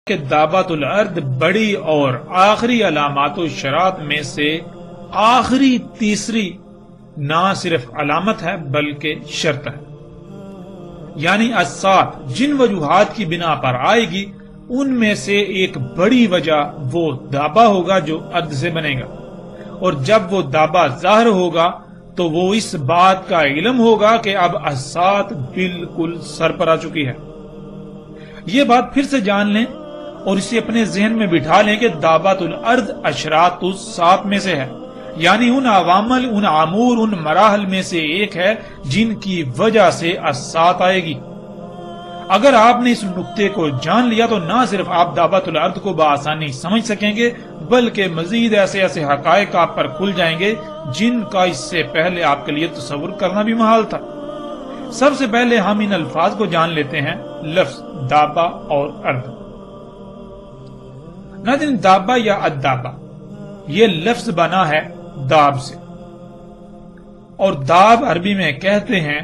کہ دابت الارض بڑی اور آخری علامات و شرائط میں سے آخری تیسری نہ صرف علامت ہے بلکہ شرط ہے، یعنی السات جن وجوہات کی بنا پر آئے گی ان میں سے ایک بڑی وجہ وہ دابا ہوگا جو ارض سے بنے گا، اور جب وہ دابا ظاہر ہوگا تو وہ اس بات کا علم ہوگا کہ اب السات بالکل سر پر آ چکی ہے۔ یہ بات پھر سے جان لیں اور اسے اپنے ذہن میں بٹھا لیں کہ دابت الارض اشراط السات میں سے ہے، یعنی ان عوامل، ان امور، ان مراحل میں سے ایک ہے جن کی وجہ سے السات آئے گی۔ اگر آپ نے اس نقطے کو جان لیا تو نہ صرف آپ دابت الارض کو بآسانی سمجھ سکیں گے بلکہ مزید ایسے ایسے حقائق آپ پر کھل جائیں گے جن کا اس سے پہلے آپ کے لیے تصور کرنا بھی محال تھا۔ سب سے پہلے ہم ان الفاظ کو جان لیتے ہیں، لفظ دابا اور ارض۔ ناظرین، دابا یا الدابا یہ لفظ بنا ہے داب سے، اور داب عربی میں کہتے ہیں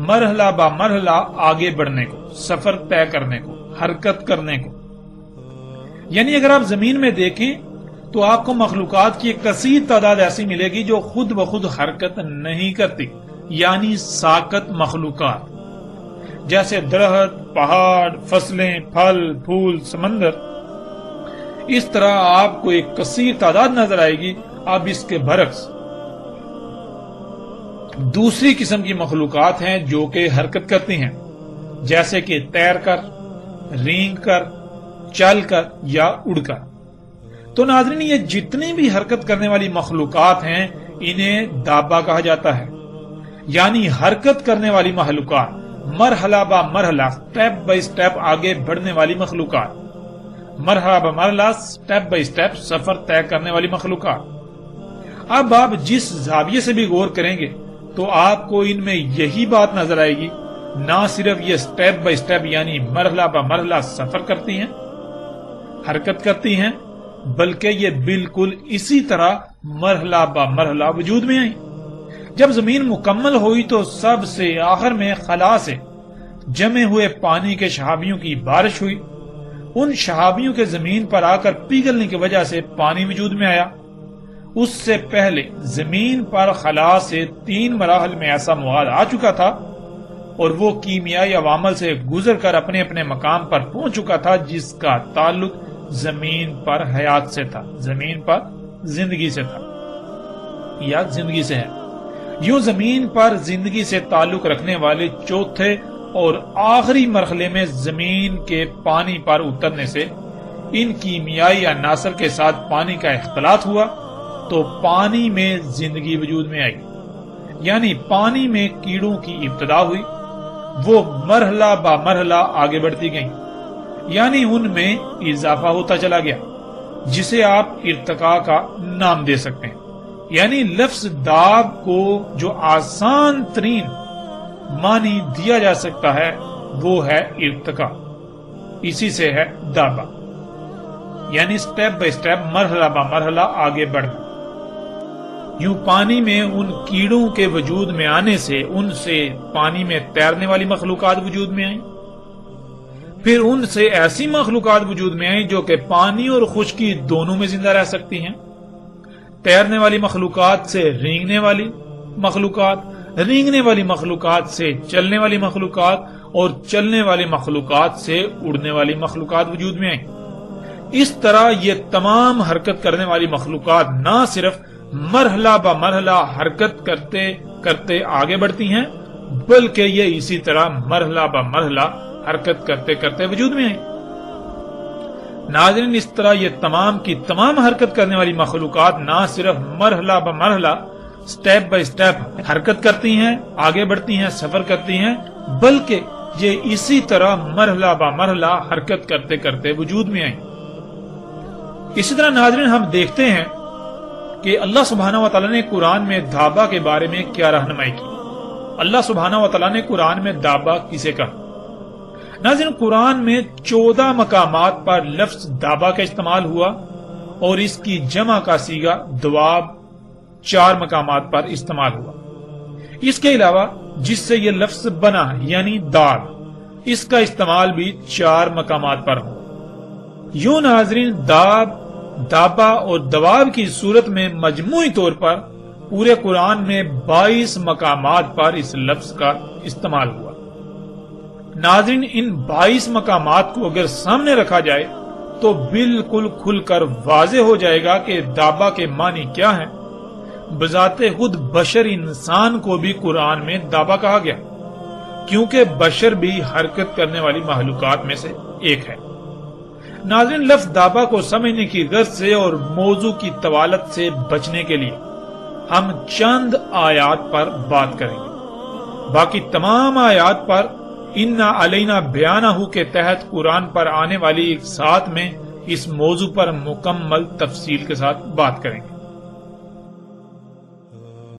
مرحلہ با مرحلہ آگے بڑھنے کو، سفر طے کرنے کو، حرکت کرنے کو۔ یعنی اگر آپ زمین میں دیکھیں تو آپ کو مخلوقات کی ایک کثیر تعداد ایسی ملے گی جو خود بخود حرکت نہیں کرتی، یعنی ساکت مخلوقات، جیسے درخت، پہاڑ، فصلیں، پھل پھول، سمندر۔ اس طرح آپ کو ایک کثیر تعداد نظر آئے گی۔ اب اس کے برعکس دوسری قسم کی مخلوقات ہیں جو کہ حرکت کرتی ہیں، جیسے کہ تیر کر، رینگ کر، چل کر یا اڑ کر۔ تو ناظرین، یہ جتنی بھی حرکت کرنے والی مخلوقات ہیں انہیں دابا کہا جاتا ہے، یعنی حرکت کرنے والی مخلوقات، مرحلہ با مرحلہ، سٹیپ بائی سٹیپ آگے بڑھنے والی مخلوقات، مرحلہ با مرحلہ، سٹیپ بائی سٹیپ سفر طے کرنے والی مخلوقات۔ اب آپ جس زاویے سے بھی غور کریں گے تو آپ کو ان میں یہی بات نظر آئے گی، نہ صرف یہ سٹیپ بائی سٹیپ یعنی مرحلہ با مرحلہ سفر کرتی ہیں، حرکت کرتی ہیں، بلکہ یہ بالکل اسی طرح مرحلہ با مرحلہ وجود میں آئی۔ جب زمین مکمل ہوئی تو سب سے آخر میں خلا سے جمے ہوئے پانی کے شہابیوں کی بارش ہوئی۔ ان شہابیوں کے زمین پر آ کر پگھلنے کی وجہ سے پانی وجود میں آیا۔ اس سے پہلے زمین پر خلا سے 3 مراحل میں ایسا مواد آ چکا تھا اور وہ کیمیائی عوامل سے گزر کر اپنے اپنے مقام پر پہنچ چکا تھا جس کا تعلق زمین پر حیات سے تھا، زمین پر زندگی سے تھا یا زندگی سے ہے۔ یوں زمین پر زندگی سے تعلق رکھنے والے چوتھے اور آخری مرحلے میں زمین کے پانی پر اترنے سے ان کیمیائی عناصر کے ساتھ پانی کا اختلاط ہوا تو پانی میں زندگی وجود میں آئی، یعنی پانی میں کیڑوں کی ابتدا ہوئی، وہ مرحلہ با مرحلہ آگے بڑھتی گئیں، یعنی ان میں اضافہ ہوتا چلا گیا، جسے آپ ارتقاء کا نام دے سکتے ہیں۔ یعنی لفظ داب کو جو آسان ترین معنی دیا جا سکتا ہے وہ ہے ارتقاء، اسی سے ہے دابا، یعنی سٹیپ بائی سٹیپ، مرحلہ با مرحلہ آگے بڑھنا۔ یوں پانی میں ان کیڑوں کے وجود میں آنے سے ان سے پانی میں تیرنے والی مخلوقات وجود میں آئیں، پھر ان سے ایسی مخلوقات وجود میں آئیں جو کہ پانی اور خشکی دونوں میں زندہ رہ سکتی ہیں۔ تیرنے والی مخلوقات سے رینگنے والی مخلوقات، رینگنے والی مخلوقات سے چلنے والی مخلوقات، اور چلنے والی مخلوقات سے اڑنے والی مخلوقات وجود میں آئیں۔ اس طرح یہ تمام حرکت کرنے والی مخلوقات نہ صرف مرحلہ با مرحلہ حرکت کرتے کرتے آگے بڑھتی ہیں بلکہ یہ اسی طرح مرحلہ با مرحلہ حرکت کرتے کرتے وجود میں آئیں۔ ناظرین، اس طرح یہ تمام کی تمام حرکت کرنے والی مخلوقات نہ صرف مرحلہ با مرحلہ، سٹیپ بائی سٹیپ حرکت کرتی ہیں، آگے بڑھتی ہیں، سفر کرتی ہیں، بلکہ یہ اسی طرح مرحلہ با مرحلہ حرکت کرتے کرتے وجود میں آئیں۔ اسی طرح ناظرین، ہم دیکھتے ہیں کہ اللہ سبحانہ و تعالیٰ نے قرآن میں دابا کے بارے میں کیا رہنمائی کی۔ اللہ سبحانہ و تعالیٰ نے قرآن میں دابا کسے کہا؟ ناظرین، قرآن میں 14 مقامات پر لفظ دابا کا استعمال ہوا اور اس کی جمع کا صیغہ دواب 4 مقامات پر استعمال ہوا۔ اس کے علاوہ جس سے یہ لفظ بنا یعنی دال، اس کا استعمال بھی 4 مقامات پر ہوا۔ یوں ناظرین داب، دابا اور دواب کی صورت میں مجموعی طور پر پورے قرآن میں 22 مقامات پر اس لفظ کا استعمال ہوا۔ ناظرین ان 22 مقامات کو اگر سامنے رکھا جائے تو بالکل کھل کر واضح ہو جائے گا کہ دابا کے معنی کیا ہیں۔ بذات خود بشر انسان کو بھی قرآن میں دابا کہا گیا، کیونکہ بشر بھی حرکت کرنے والی مخلوقات میں سے ایک ہے۔ ناظرین لفظ دابا کو سمجھنے کی غرض سے اور موضوع کی طوالت سے بچنے کے لیے ہم چند آیات پر بات کریں گے۔ باقی تمام آیات پر اِنَّا عَلَيْنَا بِيَانَهُ کے تحت قرآن پر آنے والی ایک ساتھ میں اس موضوع پر مکمل تفصیل کے ساتھ بات کریں گے۔